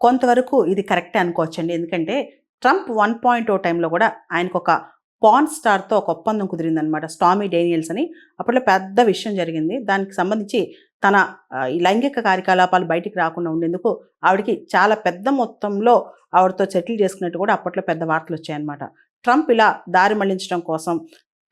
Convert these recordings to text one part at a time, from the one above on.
కొంతవరకు ఇది కరెక్టే అనుకోవచ్చండి. ఎందుకంటే ట్రంప్ 1.0 టైంలో కూడా ఆయనకొక పార్న్ స్టార్‌తో ఒక ఒప్పందం కుదిరిందనమాట. స్టార్మీ డేనియల్స్ అని. అప్పట్లో పెద్ద విషయం జరిగింది. దానికి సంబంధించి తన ఈ లైంగిక కార్యకలాపాలు బయటికి రాకుండా ఉండేందుకు ఆవిడకి చాలా పెద్ద మొత్తంలో ఆవిడతో సెటిల్ చేసుకున్నట్టు కూడా అప్పట్లో పెద్ద వార్తలొచ్చాయన్నమాట. ట్రంప్ ఇలా దారి మళ్లించడం కోసం,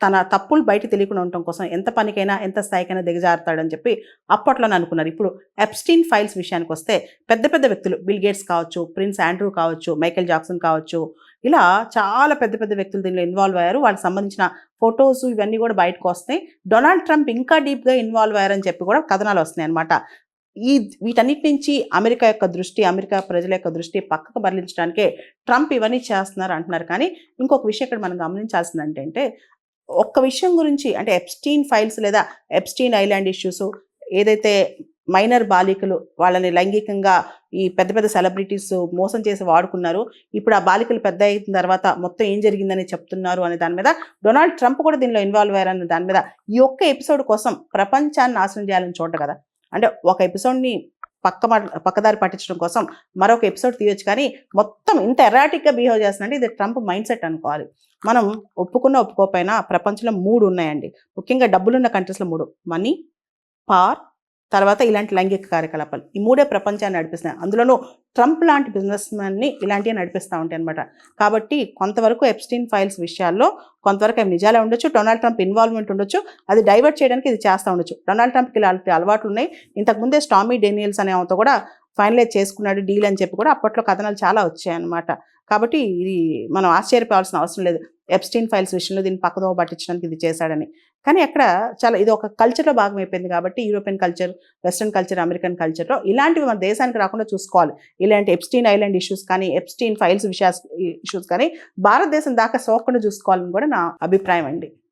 తన తప్పులు బయట తెలియకుండా ఉండటం కోసం ఎంత పనికైనా, ఎంత స్థాయికైనా దిగజారుతాడని చెప్పి అప్పట్లోనే అనుకున్నారు. ఇప్పుడు ఎప్‌స్టీన్ ఫైల్స్ విషయానికొస్తే పెద్ద పెద్ద వ్యక్తులు బిల్ గేట్స్ కావచ్చు, ప్రిన్స్ ఆండ్రూ కావచ్చు, మైకేల్ జాక్సన్ కావచ్చు, ఇలా చాలా పెద్ద పెద్ద వ్యక్తులు దీనిలో ఇన్వాల్వ్ అయ్యారు. వాళ్ళకి సంబంధించిన ఫోటోస్ ఇవన్నీ కూడా బయటకొస్తాయి. డొనాల్డ్ ట్రంప్ ఇంకా డీప్‌గా ఇన్వాల్వ్ అయ్యారని చెప్పి కూడా కథనాలు వస్తున్నాయన్నమాట. వీటన్నిటి నుంచి అమెరికా యొక్క దృష్టి, అమెరికా ప్రజల యొక్క దృష్టి పక్కకు మరలించడానికే ట్రంప్ ఇవన్నీ చేస్తున్నారు అంటున్నారు. కానీ ఇంకొక విషయం ఇక్కడ మనం గమనించాల్సిందేంటంటే, ఒక్క విషయం గురించి అంటే ఎప్‌స్టీన్ ఫైల్స్ లేదా ఎప్‌స్టీన్ ఐలాండ్ ఇష్యూస్ ఏదైతే మైనర్ బాలికలు వాళ్ళని లైంగికంగా ఈ పెద్ద పెద్ద సెలబ్రిటీస్ మోసం చేసి వాడుకున్నారు. ఇప్పుడు ఆ బాలికలు పెద్ద అయిన తర్వాత మొత్తం ఏం జరిగిందని చెప్తున్నారు అనే దాని మీద డొనాల్డ్ ట్రంప్ కూడా దీనిలో ఇన్వాల్వ్ అయ్యారనే దాని మీద ఈ ఒక్క ఎపిసోడ్ కోసం ప్రపంచాన్ని నాశనం చేయాలని చూడరు కదా. అంటే ఒక ఎపిసోడ్‌ని పక్కదారి పట్టించడం కోసం మరొక ఎపిసోడ్ తీయొచ్చు. కానీ మొత్తం ఇంత ఎరాటిక్‌గా బిహేవ్ చేస్తున్నారంటే ఇది ట్రంప్ మైండ్ సెట్ అనుకోవాలి. మనం ఒప్పుకున్నా, ఒప్పుకోకపోయినా ప్రపంచంలో 3 ఉన్నాయండి. ముఖ్యంగా డబ్బులున్న కంట్రీస్‌లో 3 మనీ, పవర్, తర్వాత ఇలాంటి లైంగిక కార్యకలాపాలు. ఈ 3 ప్రపంచాన్ని నడిపిస్తున్నాయి. అందులోనూ ట్రంప్ లాంటి బిజినెస్ మ్యాన్‌ని ఇలాంటివి నడిపిస్తా ఉంటాయన్నమాట. కాబట్టి కొంతవరకు ఎప్‌స్టీన్ ఫైల్స్ విషయాల్లో కొంతవరకు అవి నిజాలే ఉండొచ్చు. డొనాల్డ్ ట్రంప్ ఇన్వాల్వ్‌మెంట్ ఉండొచ్చు. అది డైవర్ట్ చేయడానికి ఇది చేస్తా ఉండొచ్చు. డొనాల్డ్ ట్రంప్‌కి ఇలాంటి అలవాట్లున్నాయి. ఇంతకుముందే స్టార్మీ డేనియల్స్ అనే ఆమెతో కూడా ఫైనలైజ్ చేసుకున్నాడు డీల్ అని చెప్పి కూడా అప్పట్లో కథనాలు చాలా వచ్చాయన్నమాట. కాబట్టి ఇది మనం ఆశ్చర్యపోవాల్సిన అవసరం లేదు. ఎప్‌స్టీన్ ఫైల్స్ విషయంలో దీన్ని పక్కదోవ పట్టించడానికి ఇది చేశాడని. కానీ అక్కడ చాలా ఇది ఒక కల్చర్‌లో భాగమైపోయింది కాబట్టి European culture, western culture, American కల్చర్‌లో ఇలాంటివి మన దేశానికి రాకుండా చూసుకోవాలి. ఇలాంటి ఎప్‌స్టీన్ ఐలాండ్ ఇష్యూస్ కానీ, ఎప్‌స్టీన్ ఫైల్స్ ఇష్యూస్ కానీ భారతదేశం దాకా సోకకుండా చూసుకోవాలని కూడా నా అభిప్రాయం అండి.